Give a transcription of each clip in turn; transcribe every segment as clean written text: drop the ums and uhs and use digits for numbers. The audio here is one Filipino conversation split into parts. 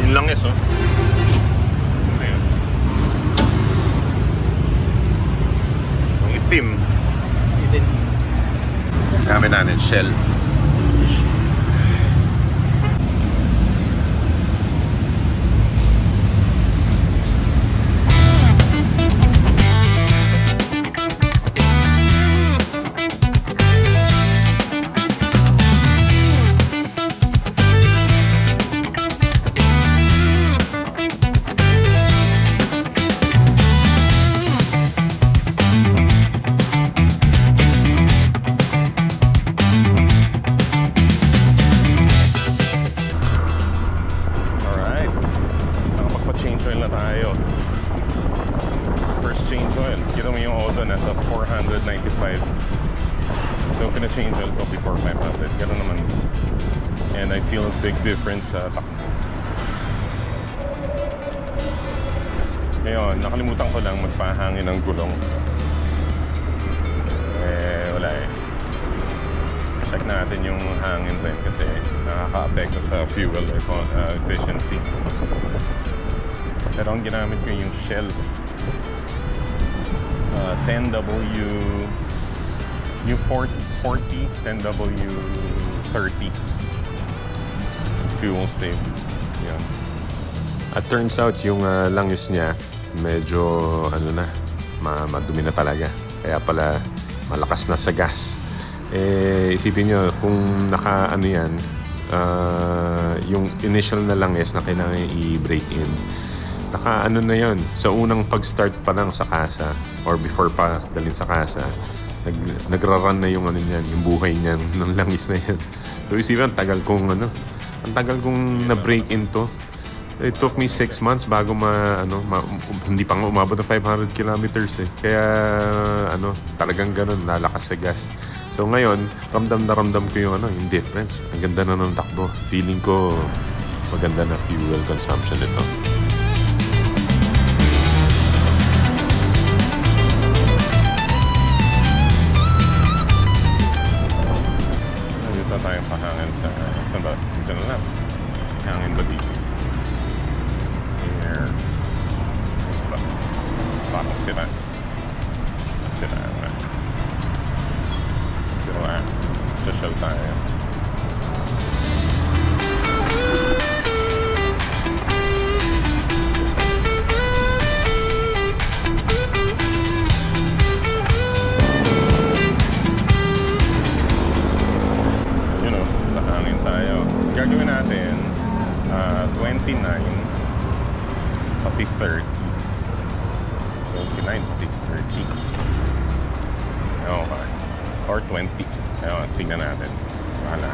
Yung langis, oh. Ayan. Yung itim. Gamit natin shell. Nasa 495. So pina-change oil ko before 500. Ganun naman. And I feel a big difference sa takbo. Ngayon, nakalimutan ko lang magpahangin ng gulong. Wala eh. Check natin yung hangin rin kasi nakaka-apekto sa fuel efficiency. Pero ang ginamit ko yung Shell 10W U40 10W30 fuel save. Yan. At turns out yung langis niya medyo ano na, madumi na talaga. Kaya pala malakas na sa gas. Isipin nyo kung naka ano yan, yung initial na langis na kailangan i-break in, naka ano na yon sa unang pag-start pa lang sa kasa or before pa dalhin sa kasa, nagra-run na yung ano niyan, yung buhay niyan ng langis na yan. So isipin, ang tagal kong na-break into. It took me 6 months bago hindi pa nga umabot ng 500 kilometers eh. Kaya talagang ganun, lalakas sa gas. So ngayon, ramdam ko yung yung difference. Ang ganda na ng takbo. Feeling ko maganda na fuel consumption ito. Dito tayo pahangin sa saan ba? Dito na lang. Hangin ba dito? Here. Parang sira nga. Social tayo. Nahangin tayo. Gagawin natin 29 pati 30. 29 pati 30. Okay. Or 20. Ayun, tingnan natin. Bahala.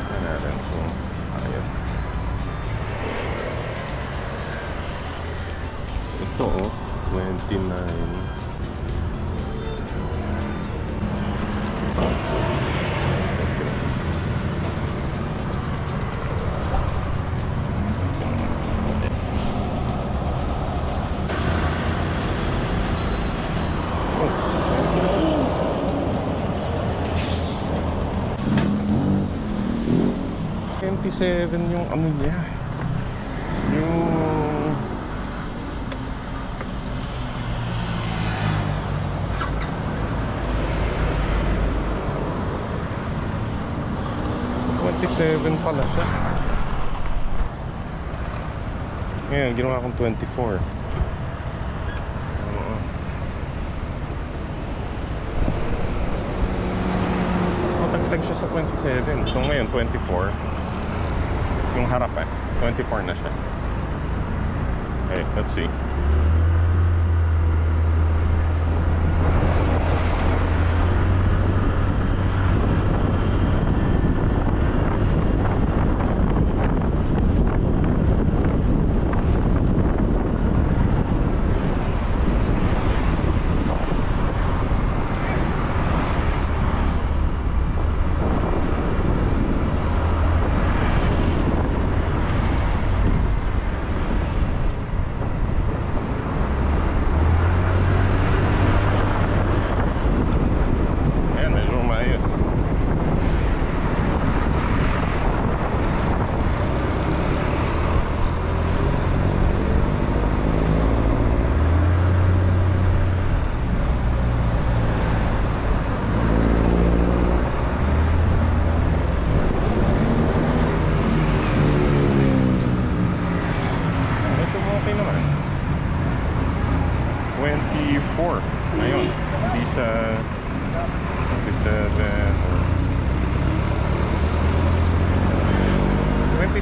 Tingnan natin kung ayun. Ito 29. Yung ano niya, yung $27 pala siya. Ngayon, ginawa kong 24. Matagtag siya sa 27. So ngayon, 24. Yung harap 24 na siya. Okay, let's see.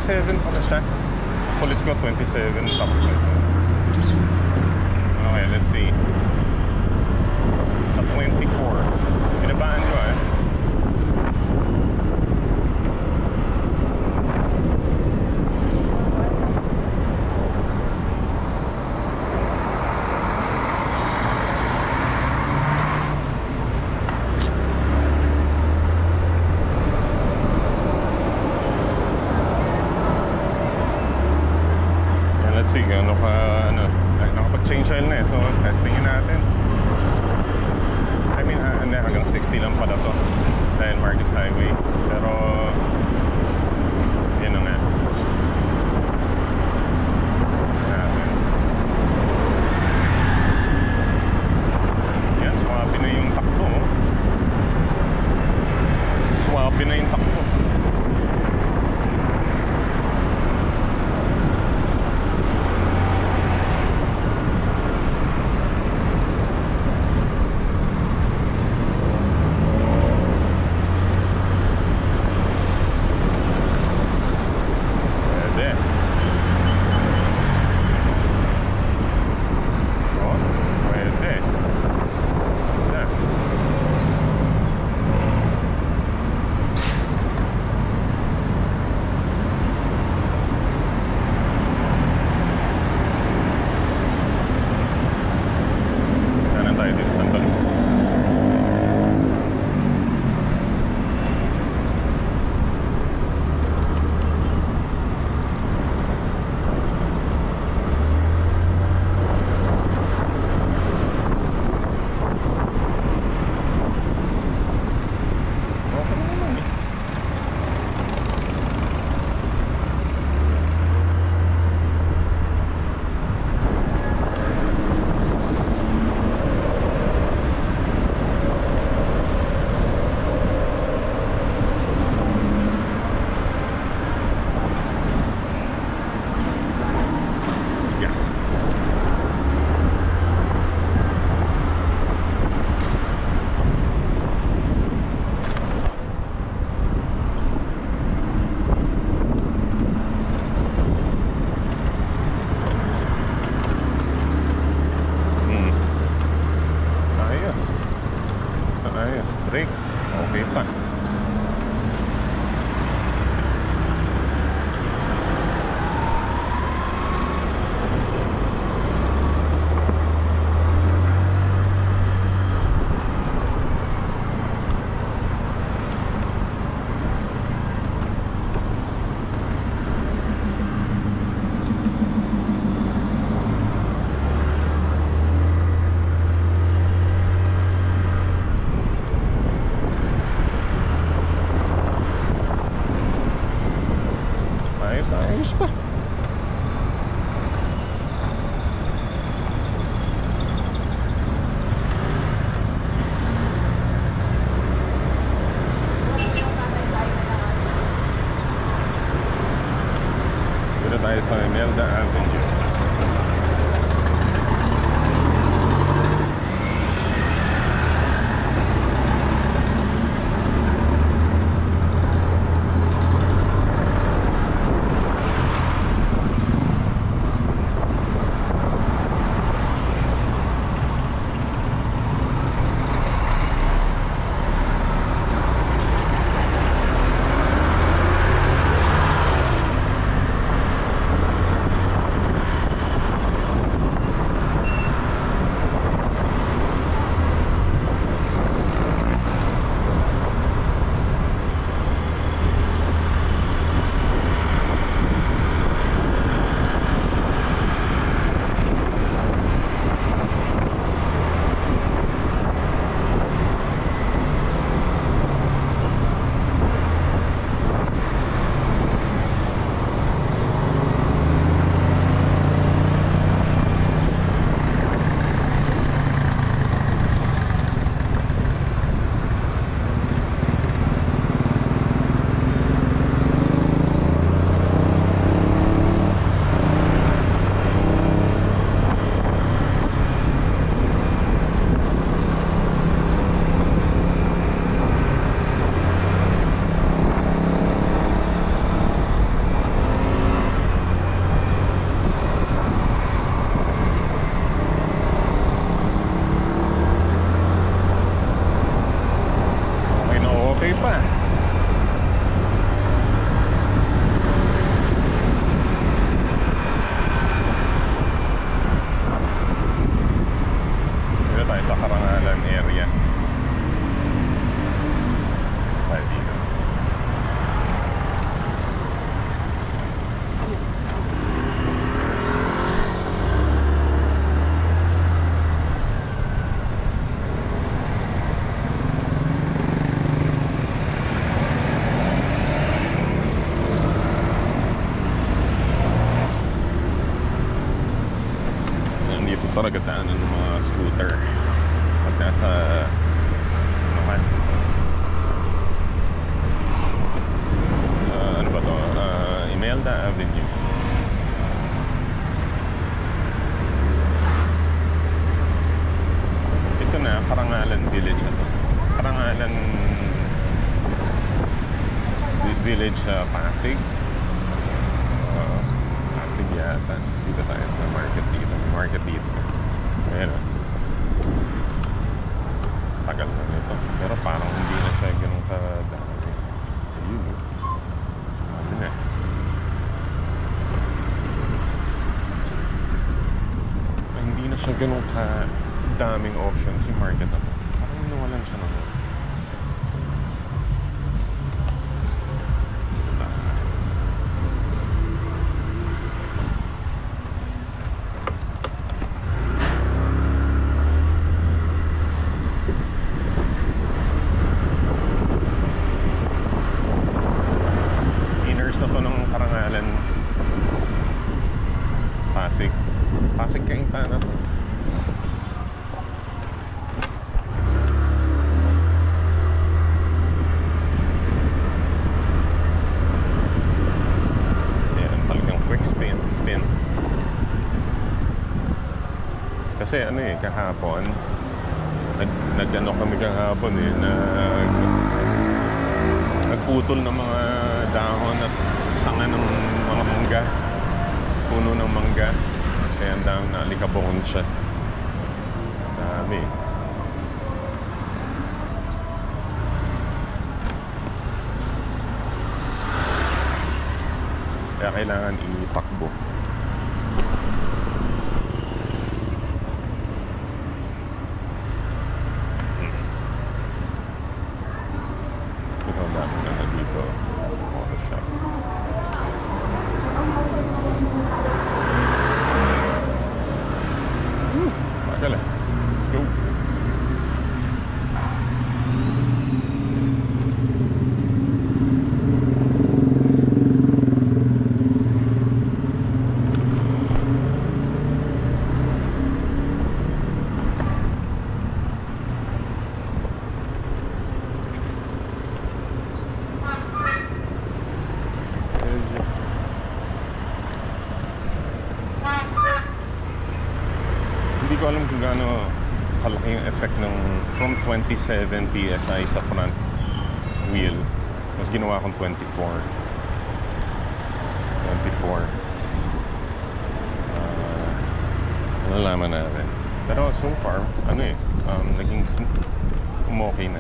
27 pala siya. Kulit ko, 27 top speed. Okay, let's see. Sa 24. Pinabaan ko eh. Let's see, nakapag-change oil na eh. So, testingin natin. I mean, hindi, hanggang 60 lang pala to. Dahil Marcos Highway. Pero, yun na nga. Natin. Yan, swabe na yung takbo. Swabe na yung takbo. Brakes, okay pa. Ayos pa. Dito tayo sa Imelda Avenue. Okay pa. Dito tayo sa Karangalan area. Tayo dito. Dito talaga daanan ng mga scooter pag nasa naman ano ba to? Imelda Avenue. Ito na, Karangalan Village na to. Karangalan Village sa Pasig. Pasig yata. Dito tayo sa market dito. Market dito. Ayan o. Tagal na nito. Pero parang hindi na siya ganun kadami. Ayun o. Sabi na. Hindi na siya ganun kadaming options yung market na to. Parang nawalan siya naman. Pasig Kainta na to. Ayan, talagang quick spin. Kasi ano eh, kahapon nag-ano kami kahapon eh, nagputol ng mga dahon at sanga ng mga mangga, puno ng mangga. Kaya ang dami na alikabokon siya. Dami. Kaya kailangan itakbo. Ito ang dami na dito. Auto shop. Let's go. Hindi ko alam kung gaano kalaki yung effect ng from 27 PSI sa front wheel. Mas ginawa kong 24. Nalaman natin. Pero so far, ano eh, naging umokay na.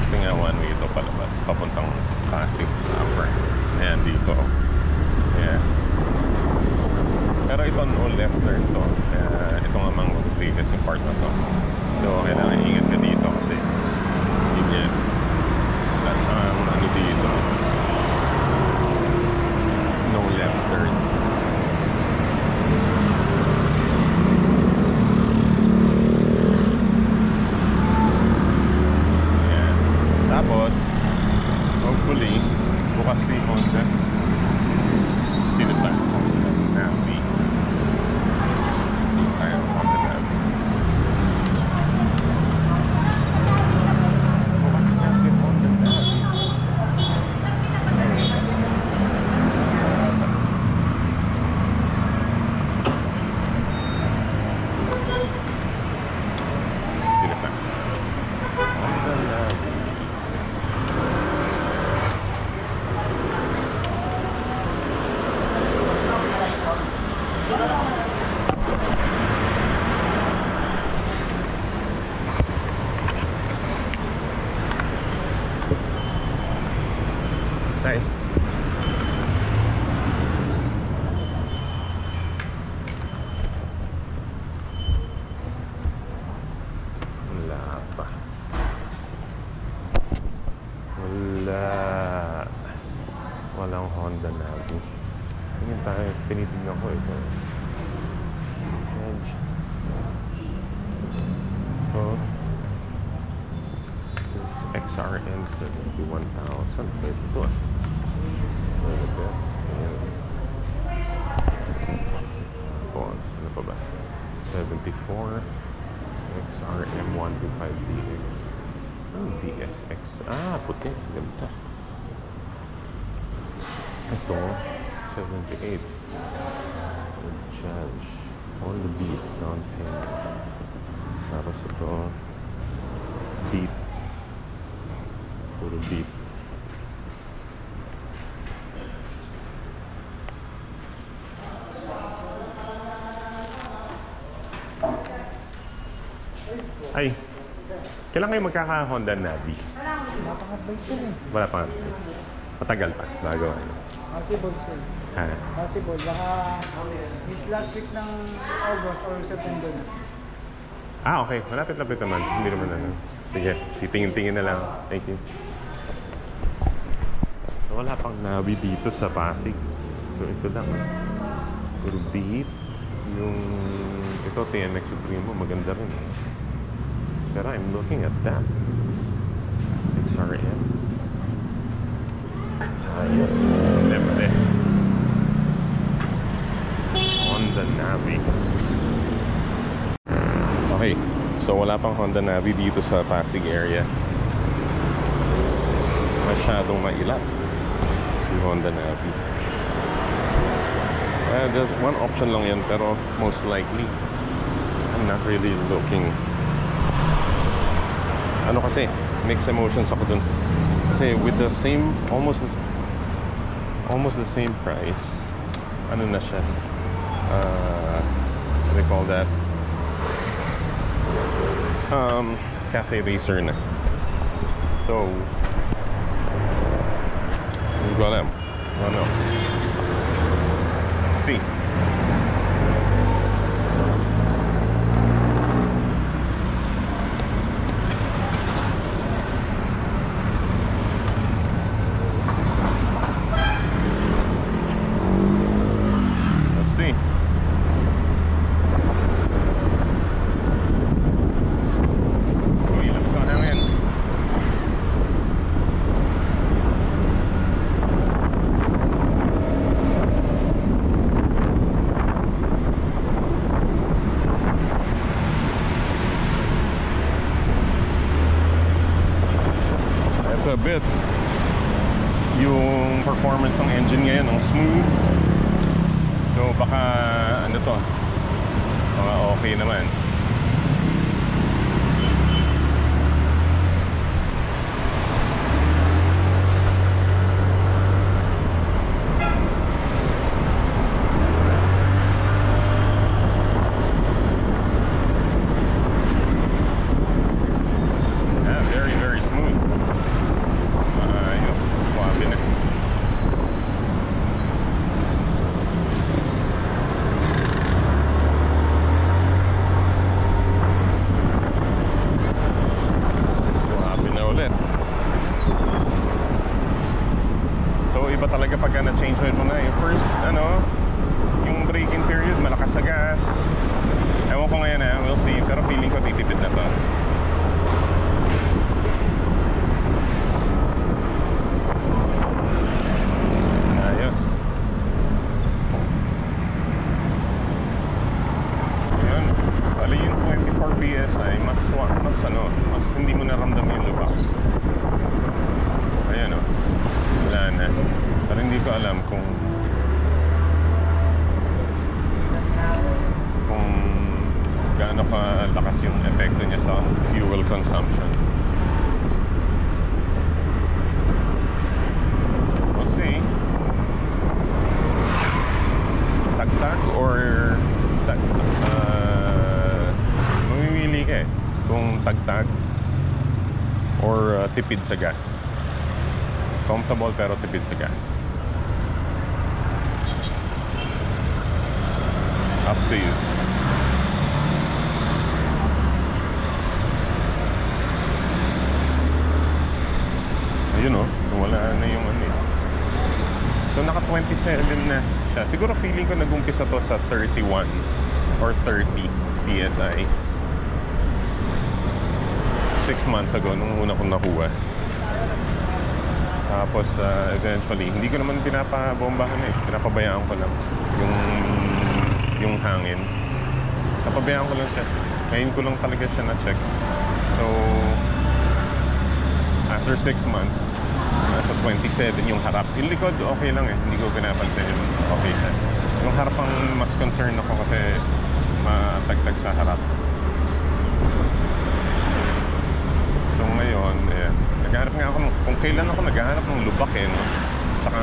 Kasi nga one way ito palabas, papuntang Pasig proper. Ayan, dito. Ayan. Pero ito no left turn to. Kaya ito nga mang Rodriguez yung part na to. So kailangan ingat ka dito kasi yun yan. Ano dito? No left turn. Ayan. Tapos hopefully bukas si Honda. Sino ba? Navi. Ayan, Honda Navi. Bukas nga si Honda Navi. Sino ba? Honda Navi. Hi. Wala pa. Walang Honda Navi. Tingin tayo, tinitignan ko ito. Edge. Ito. This XRM 71,000. Pwede ito ah. Pwede. Ayan. Tapos, ano pa ba? 74 XRM 125DX. Ano DSX? Ah, puti. Ganda. Ito, 78. Judge. On the beat. Down payment. Tapos ito, beat. Puro beat. Ay, kailan kayo magkaka-Honda Navi? Wala pang advice yun eh. Wala pa. Matagal pa, bago ano. Possible sir. Ha? Possible. Baka this last week ng August or September na. Ah, okay. Malapit-lapit naman. Hindi naman ano. Sige, titingin-tingin na lang. Thank you. So, wala pang Navi dito sa Pasig. So, ito lang. Puro beat. Yung ito, TNX Supremo, maganda rin. Pero I'm looking at that. XRM. Ayos. Lembre. Honda Navi. Okay. So, wala pang Honda Navi dito sa Pasig area. Masyadong mailap si Honda Navi. Just one option lang yan, pero most likely I'm not really looking. Ano kasi, mixed emotions ako dun. Kasi with the same, almost the same price, ano na siya, what do you call that? Cafe Racer na. So, hindi ko alam. Ano? See. Let's see. Ilang sa hangin. A bit yung performance ng engine ngayon ang smooth, so baka ano to, mga okay naman. Yeah, very, very smooth. na ramdam yung lubak. Ayan o. Wala na. Pero hindi ko alam kung gaano kalakas yung epekto niya sa fuel consumption. We'll see. Tagtag or mamimili ka kung tagtag or tipid sa gas. Comfortable pero tipid sa gas. Up to you. Ayun o, wala na yung ano eh. So naka 27 na siya. Siguro feeling ko nag-umpisa to sa 31 or 30 PSI 6 months ago nung una kong nakuha. Tapos eventually, hindi ko naman pinapabombahan eh. Pinapabayaan ko lang yung hangin. Napabayaan ko lang siya. Ngayon ko lang talaga siya na-check. So after 6 months, nasa 27 yung harap. Yung likod, okay lang eh. Hindi ko pinapansin yung okay siya. Yung harap ang mas concern ako kasi matagtag sa harap. So ngayon, ayan. Naghahanap nga ako kung kailan ako naghahanap ng lubak eh, no? Tsaka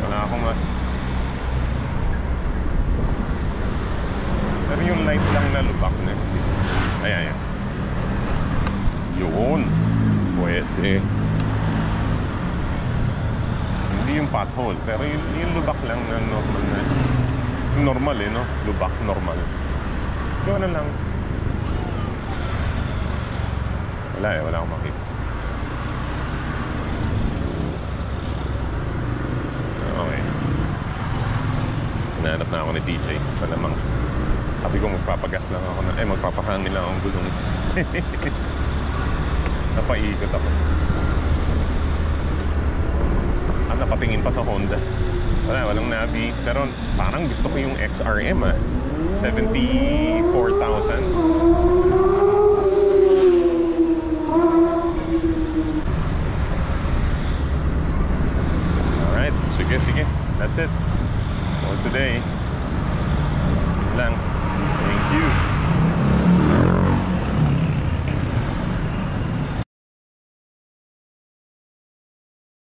wala akong pero yung light lang na lubak na. Ayan. Yun. Pwede. Hindi yung pothole, pero yung lubak lang na normal na. Normal eh, no? Lubak, normal. Yun na lang. Wala eh, wala akong makita. Okay. Hinahanap na ako ni DJ. Malamang. Sabi ko magpapagas lang ako na, magpapahangin lang akong gulong. Napaikot ako. Napatingin pa sa Honda. Walang Navi. Pero parang gusto ko yung XRM 74,000. Alright, sige. That's it for today. Lang. Thank you.